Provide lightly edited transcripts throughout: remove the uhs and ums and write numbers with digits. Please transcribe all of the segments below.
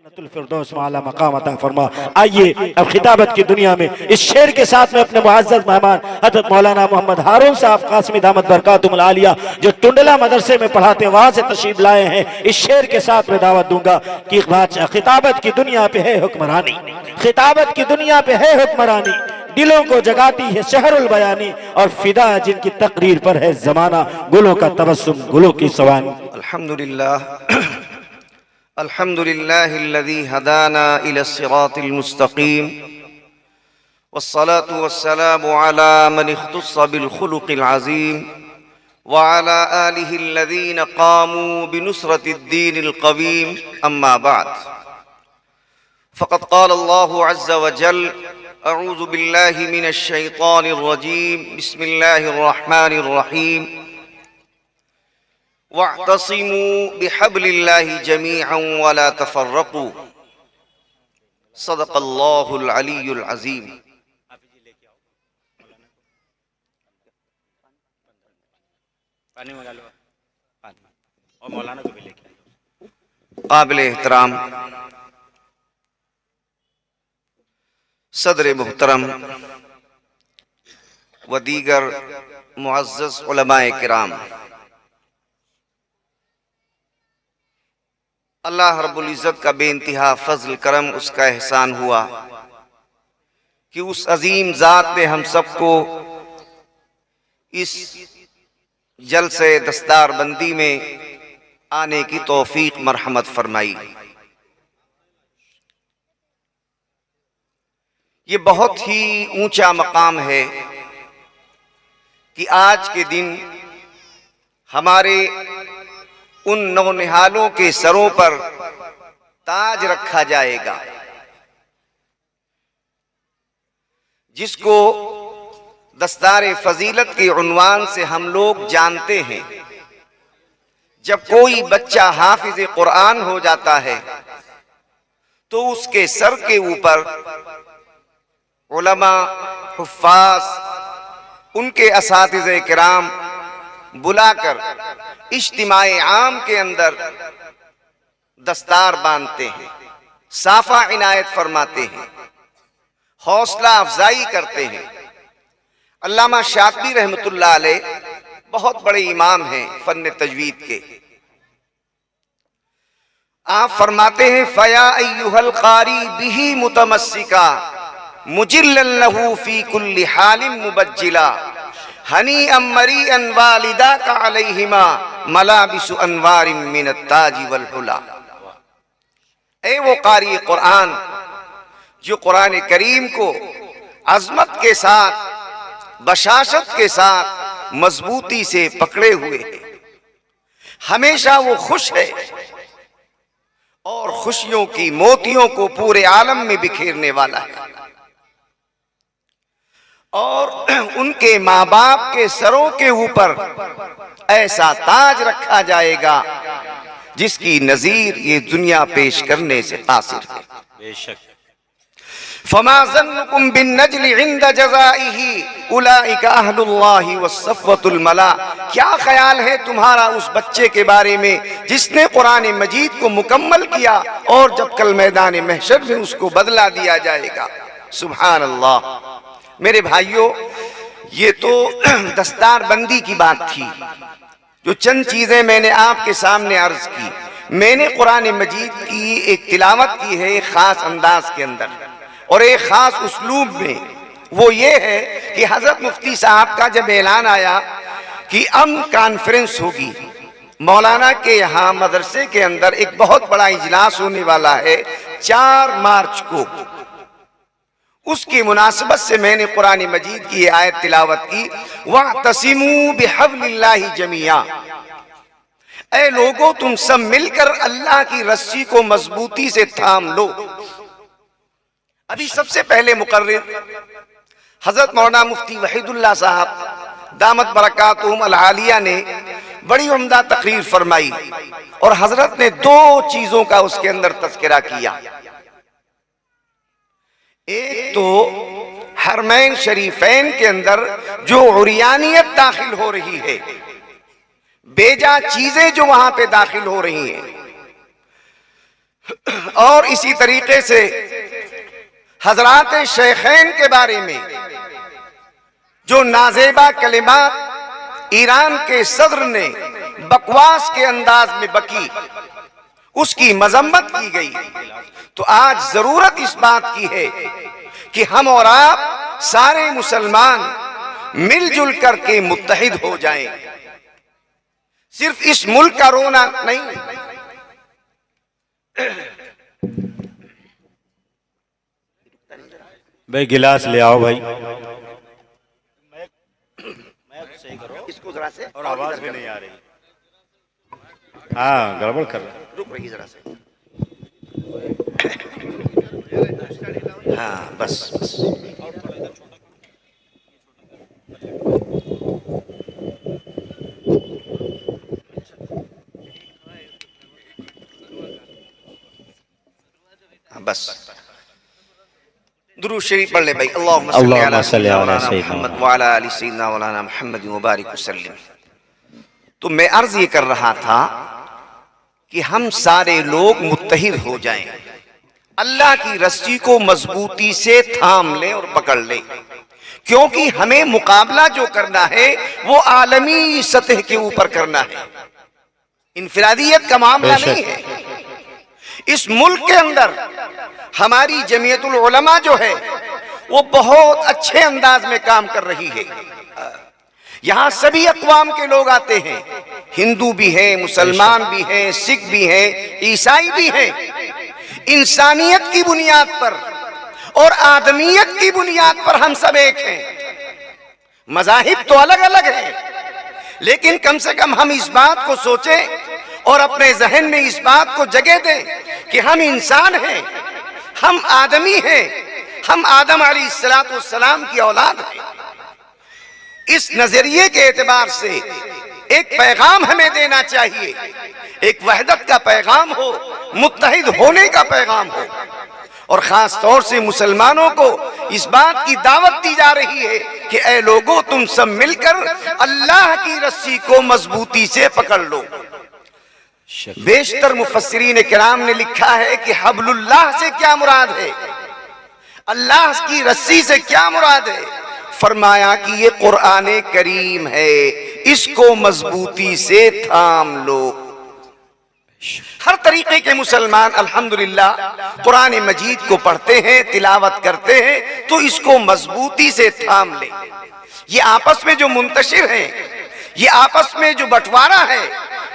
फिरदौस में आला मकाम अता फरमा। आइए अब खिताबत की दुनिया में इस शेर के साथ में अपने मुअज़्ज़ज़ मेहमान हज़रत मौलाना मोहम्मद हारून साहब कासमी दामत बरकातुहुल आलिया जो टुंडला मदरसे में पढ़ाते वहां से तशरीफ लाए हैं, इस शेर के साथ में दावत दूंगा कि खिताबत की दुनिया पे है हुक्मरानी, खिताबत की दुनिया पे है हुक्मरानी, दिलों को जगाती है शहरुल बयानी और फिदा जिनकी तकरीर पर है जमाना, गुलों का तबस्सुम गुलों की सवानी। अल्हम्दुलिल्लाह अल्हम्दुलिल्लाहिल्लज़ी हदाना इलस्सिरातिल मुस्तकीम वस्सलातु वस्सलामु अला मन इख्तस्स बिल खुलुकिल अज़ीम व अला आलिहिल्लज़ीना क़ामू बिनुस्रतिद्दीनिल क़वीम अम्मा बाद फ़क़द क़ाल अल्लाहु अज़्ज़ व जल अऊज़ु बिल्लाहि मिनश शैतानिर रजीम बिस्मिल्लाहिर रहमानिर रहीम वअतसिमू बिहब्लिल्लाहि जमीअन वला तफर्रकू सदक़ल्लाहुल अलीयुल अज़ीम। काबिल एहतराम सदर मुहतरम व दीगर मुअज़्ज़ज़ उलमाए किराम, अल्लाह रब्बुल इज़्ज़त का बेइंतहा फज़ल करम, उसका एहसान हुआ कि उस अजीम ज़ात ने हम सबको इस जलसे दस्तार बंदी में आने की तौफीक मरहमत फरमाई। ये बहुत ही ऊंचा मकाम है कि आज के दिन हमारे उन नौनिहालों के सरों पर ताज रखा जाएगा जिसको दस्तार फजीलत के उन्वान से हम लोग जानते हैं। जब कोई बच्चा हाफिज कुरान हो जाता है तो उसके सर के ऊपर उलमा, हुफ्फाज, उनके असातिज़े किराम बुलाकर इज्तिमाए आम के अंदर दस्तार बांधते हैं, साफा इनायत फरमाते हैं, हौसला अफजाई करते हैं। अल्लामा शातिबी रहमतुल्लाह अलैह बहुत बड़े इमाम हैं फन तजवीद के। आप फरमाते हैं फया अय्युहल कारी बिही मुतमस्सिका मुजिल्लन लहू फी कुल्ली हालिन मुबज्जिला हनी अमरी अन वालिदा का अलैहिमा मलाबिसु अनवारिन मिनत ताजी वल हुला। ए वो कारी कुरान जो कुरान करीम को अजमत के साथ, बशाशत के साथ मजबूती से पकड़े हुए है, हमेशा वो खुश है और खुशियों की मोतियों को पूरे आलम में बिखेरने वाला है। और उनके माँ बाप के सरों के ऊपर ऐसा ताज रखा जाएगा जिसकी नजीर ये दुनिया पेश करने से कासिर है। बेशक फमा ज़न्नुकुम बिन नजली इंद जज़ाइही उलाइका अहलुल्लाहि वस्सफ़वतुल मला। क्या ख्याल है तुम्हारा उस बच्चे के बारे में जिसने कुरान मजीद को मुकम्मल किया और जब कल मैदान महशर में उसको बदला दिया जाएगा। सुभान अल्लाह। मेरे भाइयों, ये तो दस्तार बंदी की बात थी, जो चंद चीजें मैंने आपके सामने अर्ज की। मैंने कुरान मजीद की एक तिलावत की है एक खास अंदाज के अंदर और एक खास उसलूब में। वो ये है कि हजरत मुफ्ती साहब का जब ऐलान आया कि अमन कॉन्फ्रेंस होगी, मौलाना के यहाँ मदरसे के अंदर एक बहुत बड़ा इजलास होने वाला है 4 मार्च को, उसकी मुनासिबत से मैंने कुरान मजीद की आयत तिलावत की वअतसिमू बिहब्लिल्लाहि जमीआ। ऐ लोगों, तुम सब मिलकर अल्लाह की रस्सी को मजबूती से थाम लो। अभी सबसे पहले मुकर्रिर हजरत मौलाना मुफ्ती वहीदुल्लाह साहब दामत बरकातुहुम अल आलिया ने बड़ी उम्दा तकरीर फरमाई और हजरत ने 2 चीजों का उसके अंदर तज़किरा किया। एक तो हरमैन शरीफैन के अंदर जो उरियानियत दाखिल हो रही है, बेजा चीजें जो वहां पे दाखिल हो रही हैं, और इसी तरीके से हजरात शेखैन के बारे में जो नाजेबा कलिमात ईरान के सदर ने बकवास के अंदाज में बकी, उसकी मजम्मत की गई। तो आज जरूरत इस बात की है कि हम और आप सारे मुसलमान मिलजुल करके मुत्तहिद हो जाएं। सिर्फ इस मुल्क का रोना नहीं, भाई गिलास ले आओ भाई, इसको जरा से, और आवाज भी नहीं आ रही। हाँ गड़बड़ कर रहा है। रुक रही जरा से। हाँ बस बस। हाँ बस। दुरूद शरीफ पढ़ ले भाई। अल्लाहुम्मा सल्ली अला सय्यिदना मुहम्मद व अला आलि सय्यिदना मौलाना मुहम्मद व बारिक वसल्लम। तो मैं अर्ज ये कर रहा था कि हम सारे लोग मुत्तहिद हो जाएं, अल्लाह की रस्सी को मजबूती से थाम लें और पकड़ लें, क्योंकि हमें मुकाबला जो करना है वो आलमी सतह के ऊपर करना है, इनफिरादियत का मामला नहीं है। इस मुल्क के अंदर हमारी जमीयतुल उलमा जो है वो बहुत अच्छे अंदाज में काम कर रही है। यहाँ सभी अक़वाम के लोग आते हैं, हिंदू भी हैं, मुसलमान भी हैं, सिख भी हैं, ईसाई भी हैं। इंसानियत की बुनियाद पर और आदमियत की बुनियाद पर हम सब एक हैं। मज़ाहिब तो अलग अलग हैं, लेकिन कम से कम हम इस बात को सोचें और अपने जहन में इस बात को जगह दें कि हम इंसान हैं, हम आदमी हैं, हम आदम अलैहिस्सलाम की औलाद हैं। इस नजरिए के एतबार से एक पैगाम हमें देना चाहिए, एक वहदत का पैगाम हो, मुत्तहिद होने का पैगाम हो। और खास तौर से मुसलमानों को इस बात की दावत दी जा रही है कि ऐ लोगों, तुम सब मिलकर अल्लाह की रस्सी को मजबूती से पकड़ लो। बेशतर मुफस्सिरीन किराम ने लिखा है कि हब्लुल्लाह से क्या मुराद है, अल्लाह की रस्सी से क्या मुराद है। फरमाया कि ये कुरान करीम है, इसको मजबूती से थाम लो। हर तरीके के मुसलमान अल्हम्दुलिल्लाह कुरान मजीद को पढ़ते हैं, तिलावत करते हैं, तो इसको मजबूती से थाम ले। ये आपस में जो मुंतशिर हैं, ये आपस में जो बंटवारा है,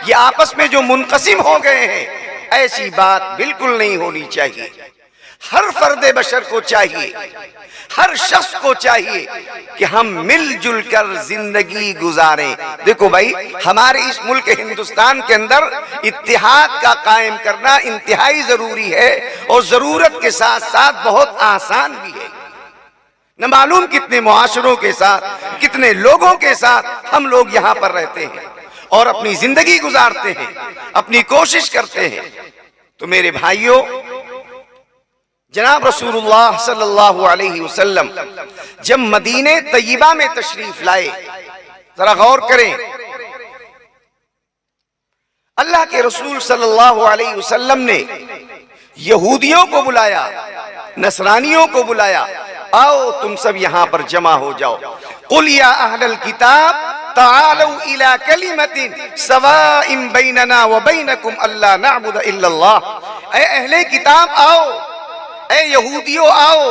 ये आपस में जो मुनक़सिम हो गए हैं, ऐसी बात बिल्कुल नहीं होनी चाहिए। हर फर्द बशर को चाहिए, हर शख्स को चाहिए कि हम मिलजुल कर जिंदगी गुजारें। देखो भाई, हमारे इस मुल्क हिंदुस्तान के अंदर इत्तिहाद का कायम करना इंतहाई जरूरी है, और जरूरत के साथ साथ बहुत आसान भी है। न मालूम कितने मुआशरों के साथ, कितने लोगों के साथ हम लोग यहाँ पर रहते हैं और अपनी जिंदगी गुजारते हैं, अपनी कोशिश करते हैं। तो मेरे भाइयों, जनाब रसूलुल्लाह सल्लल्लाहु अलैहि वसल्लम जब मदीने तय्यबा में तशरीफ लाए, जरा गौर करें, अल्लाह के रसूल सल्लल्लाहु अलैहि वसल्लम ने यहूदियों को बुलाया, नसरानियों को बुलाया, आओ तुम सब यहाँ पर जमा हो जाओ। कुल या अहलल किताब तालू इला कलिमतिन सवाइन बैनना व बैनकुम अल्ला नअबुद इल्लल्लाह। ऐ अहले किताब आओ, ऐ यहूदियों आओ,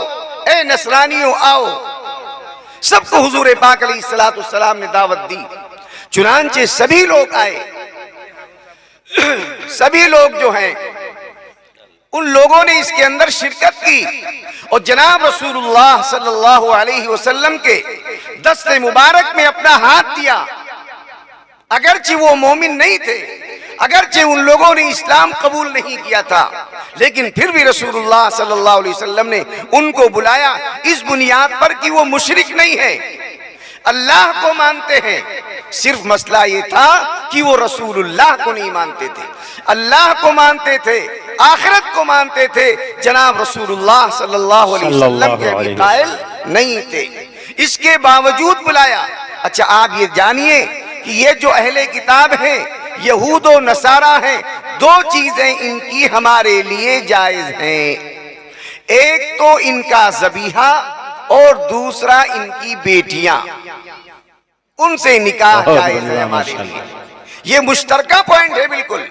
ऐ नसरानियों आओ। सबको हुजूर पाक अलैहिस्सलातु वस्सलाम ने दावत दी। चुनांचे सभी लोग आए। सभी लोग जो हैं, उन लोगों ने इसके अंदर शिरकत की और जनाब रसूलुल्लाह सल्लल्लाहु अलैहि वसल्लम के दस्ते मुबारक में अपना हाथ दिया। अगरचे वो मोमिन नहीं थे, अगरचे उन लोगों ने इस्लाम कबूल नहीं किया था, लेकिन फिर भी रसूलुल्लाह सल्लल्लाहु अलैहि वसल्लम ने उनको बुलाया इस बुनियाद पर कि वो मुशरिक नहीं है, अल्लाह को मानते हैं। सिर्फ मसला ये था कि वो रसूलुल्लाह को नहीं मानते थे, अल्लाह को मानते थे, आखिरत को मानते थे, जनाब रसूलुल्लाह सल्लल्लाहु अलैहि वसल्लम के भी कायल नहीं थे। इसके बावजूद बुलाया। अच्छा, आप ये जानिए कि ये जो अहले किताब हैं, यहूद और नसारा हैं, दो चीजें इनकी हमारे लिए जायज हैं, एक तो इनका जबीहा और दूसरा इनकी बेटियां, उनसे निकाह जायज है हमारे लिए। ये मुश्तरका पॉइंट है बिल्कुल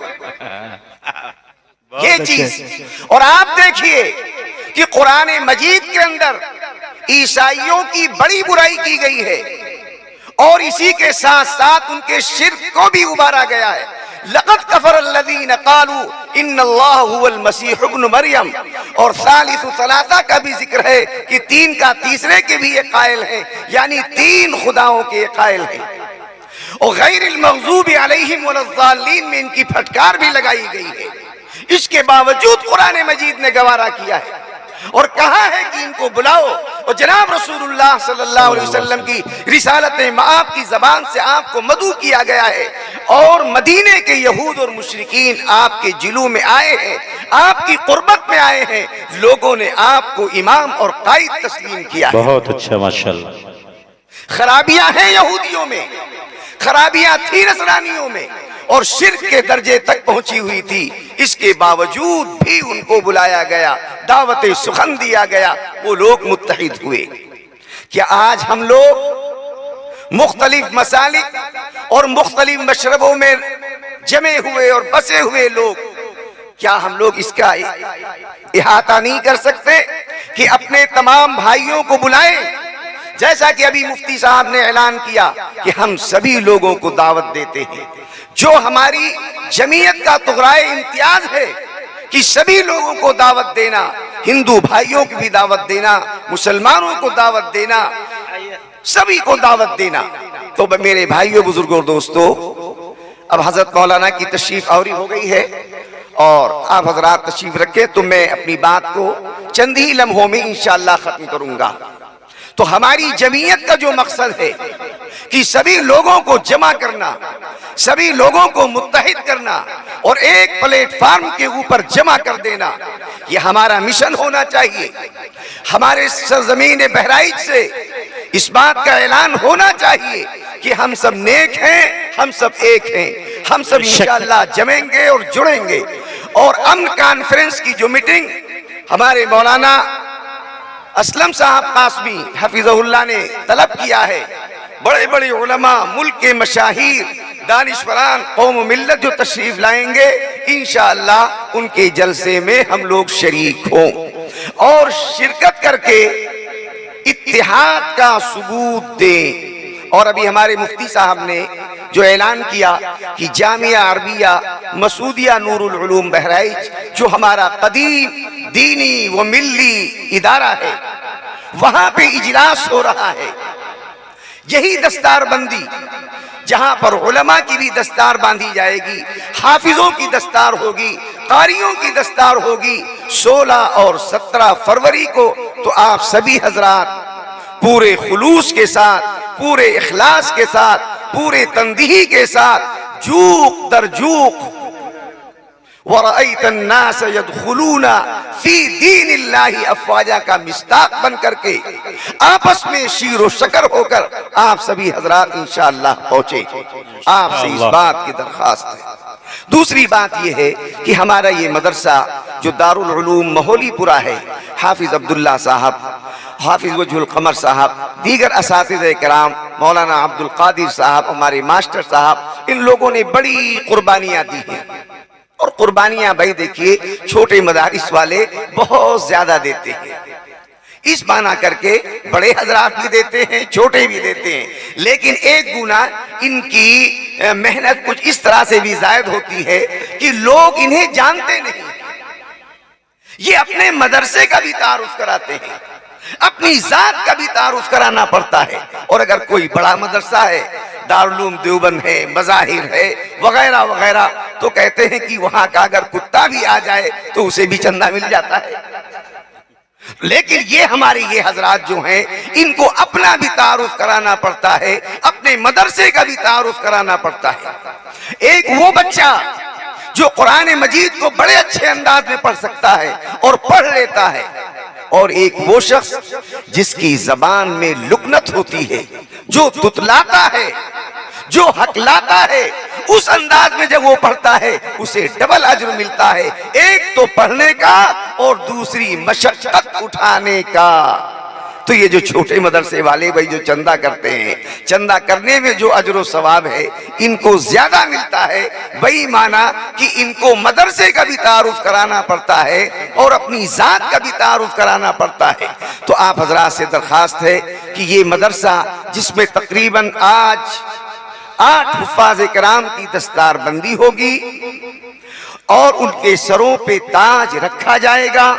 ये चीज। और आप देखिए कि कुरान मजीद के अंदर ईसाइयों की बड़ी बुराई की गई है और इसी के साथ साथ उनके शिर्क को भी उबारा गया है। लक़द कफ़र अल्लज़ीना क़ालू इन्नल्लाह हुवल मसीह इब्न मरियम, और सालिसु सलासा का भी जिक्र है कि तीन का तीसरे के भी ये कायल है, यानी तीन खुदाओं के कायल है। और गैरिल मग़ज़ूबि अलैहिम वलज़्ज़ालीन में इनकी फटकार भी लगाई गई है। इसके बावजूद कुरान मजीद ने गवारा किया है और कहा है कि इनको बुलाओ और जनाब रसूलुल्लाह सल्लल्लाहु अलैहि वसल्लम की रिसालत माआब की जबान से आपको मदऊ किया गया है और मदीने के यहूद और मुशरिकीन आपके जिलू में आए हैं, आपकी कुर्बत में आए हैं, लोगों ने आपको इमाम और कायद तस्लीम किया है। बहुत अच्छा माशाल्लाह। खराबियां हैं यहूदियों में, खराबियां थी नसरानियों में और शिर्क के दर्जे तक पहुंची हुई थी। इसके बावजूद भी उनको बुलाया गया, दावत सुखन दिया गया, वो लोग मुत्तहिद हुए। क्या आज हम लोग मुख्तलिफ मसालिक और मुख्तलिफ मशरबों में जमे हुए और बसे हुए लोग, क्या हम लोग इसका इहाता नहीं कर सकते कि अपने तमाम भाइयों को बुलाएं? जैसा कि अभी मुफ्ती साहब ने ऐलान किया कि हम सभी लोगों को दावत देते हैं। जो हमारी जमीयत का तुगराए इम्तियाज है कि सभी लोगों को दावत देना, हिंदू भाइयों की भी दावत देना, मुसलमानों को दावत देना, सभी को दावत देना। तो मेरे भाइयों, बुजुर्गों और दोस्तों, अब हजरत मौलाना की तशरीफ आवरी हो गई है और आप हजरात तशरीफ रखें तो मैं अपनी बात को चंद ही लम्हों में इंशाअल्लाह खत्म करूंगा। तो हमारी जमीयत का जो मकसद है कि सभी लोगों को जमा करना, सभी लोगों को मुत्तहिद करना और एक प्लेटफार्म के ऊपर जमा कर देना, ये हमारा मिशन होना चाहिए। हमारे सरजमीन बहराइच से इस बात का ऐलान होना चाहिए कि हम सब नेक हैं, हम सब एक हैं, हम सब इंशाअल्लाह जमेंगे और जुड़ेंगे। और अमन कॉन्फ्रेंस की जो मीटिंग हमारे मौलाना असलम साहब कासमी हफिज़हुल्लाह ने तलब किया है, बड़े बड़े उलमा, मुल्क के मशाहिर, दानिशवरान, कौम मिल्लत जो तशरीफ लाएंगे, इंशाअल्लाह उनके जलसे में हम लोग शरीक हों और शिरकत करके इत्तिहाद का सबूत दें। और अभी हमारे मुफ्ती साहब ने जो ऐलान किया कि जामिया अरबिया मसूदिया नूरुल उलूम बहराइच, जो हमारा कदीम दीनी व मिल्ली इदारा है, वहां पे इजलास हो रहा है। यही दस्तार बंदी, जहां पर उलमा की भी दस्तार बांधी जाएगी, हाफिजों की दस्तार होगी, कारियों की दस्तार होगी। 16 और 17 फरवरी को तो आप सभी हजरात पूरे खुलूस के साथ, पूरे इखलास के साथ, पूरे तंदीही के साथ, जूक दर जूक वरअयतन नास यदखुलूना फी दीनिल्लाहि अफवाजा का मिस्ताक बन करके आपस में शीर व शकर होकर आप सभी हजरात इंशाअल्लाह पहुंचे। आपसे इस बात की दरखास्त है। दूसरी बात यह है कि हमारा ये मदरसा जो दारुल उलूम महोलीपुरा है, हाफिज अब्दुल्ला साहब, हाफिज वजहुल कमर साहब, दीगर असातिज़े किराम, मौलाना अब्दुल कादिर साहब, हमारे मास्टर साहब, इन लोगों ने बड़ी कुर्बानियां दी हैं। और कुर्बानियां भाई देखिए, छोटे मदारिस वाले बहुत ज्यादा देते हैं, इस माना करके बड़े हजरात भी देते हैं, छोटे भी देते हैं, लेकिन एक गुना इनकी मेहनत कुछ इस तरह से भी जायद होती है कि लोग इन्हें जानते नहीं। ये अपने मदरसे का भी तारुफ कराते हैं, अपनी जात का भी तारुफ कराना पड़ता है। और अगर कोई बड़ा मदरसा है, दारुल उलूम देवबंद है, मज़ाहिर है, वगैरह वगैरह, तो कहते हैं कि वहां का अगर कुत्ता भी आ जाए तो उसे भी चंदा मिल जाता है। लेकिन ये हमारे ये हजरात जो हैं, इनको अपना भी तारुफ कराना पड़ता है, अपने मदरसे का भी तारुफ कराना पड़ता है। एक वो बच्चा जो कुरान मजीद को बड़े अच्छे अंदाज में पढ़ सकता है और पढ़ लेता है, और एक वो शख्स जिसकी जबान में लुकनत होती है, जो तुतलाता है, जो हकलाता है उस अंदाज में जब वो पढ़ता है उसे डबल अज्र मिलता है, एक तो पढ़ने का और दूसरी मशक्कत उठाने का। तो ये जो छोटे मदरसे वाले भाई जो चंदा करते हैं, चंदा करने में जो अजर सवाब है इनको ज्यादा मिलता है, वही माना कि इनको मदरसे का भी तारुफ कराना पड़ता है और अपनी जात का भी तारुफ कराना पड़ता है। तो आप हजरात से दरखास्त है कि ये मदरसा जिसमें तकरीबन आज 8 हुफ्फाज़ किराम की दस्तारबंदी होगी और उनके सरों पे ताज रखा जाएगा।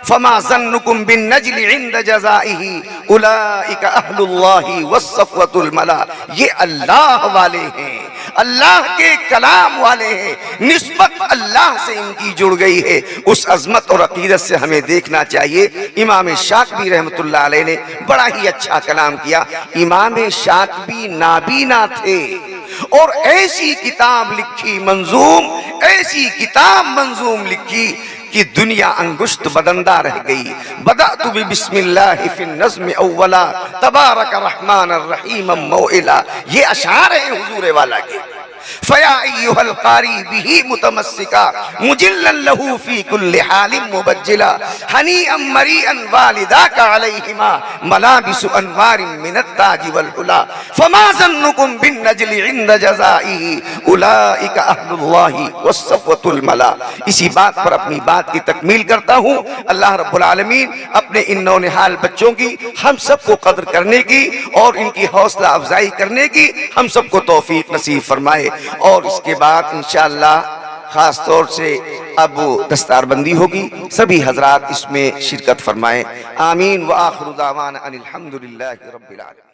फमा ज़न्नुकुम बिन नजली इंद जज़ाइही उलाइका अहलुल्लाहि वस्सफ़वतुल मला। ये अल्लाह वाले हैं, अल्लाह के कलाम वाले हैं, निस्बत अल्लाह से इनकी जुड़ गई है। उस अजमत और अकीदत से हमें देखना चाहिए। इमाम शातिबी रहमतुल्लाह अलैह ने बड़ा ही अच्छा कलाम किया। इमाम शातिबी नाबीना थे और ऐसी किताब लिखी मंजूम, ऐसी किताब मंजूम लिखी कि दुनिया अंगुश्त बदंदा रह गई। बदातु बिस्मिल्लाहि फिन नज़्म अव्वला तबारक रहमान रहीम मौइला। ये अशार है हुजूर वाला के। फया अय्युहल कारी बिही मुतमस्सिका मुजिल्लन लहू फी कुल्लि हालिम मुबज्जिला हनीअम मरीअन वालिदाका अलैहिमा मलाबिसु अनवारिन मिनत ताज वल हुला फमा ज़न्नुकुम बिन नजली इंद जज़ाइही उलाइका अहलुल्लाहि वस्सफ़वतुल मला। इसी बात पर अपनी बात की तकमील करता हूँ। अल्लाह रब्बुल आलमीन अपने इन नौनिहाल बच्चों की हम सबको कद्र करने की और इनकी हौसला अफजाई करने की हम सबको तौफीक नसीब फरमाए। और इसके बाद इंशाअल्लाह खास तौर से अब दस्तारबंदी होगी, सभी हजरात इसमें शिरकत फरमाएं। आमीन व आखिरु दावाना अनिल हम्दुलिल्लाहि रब्बिल आलमीन।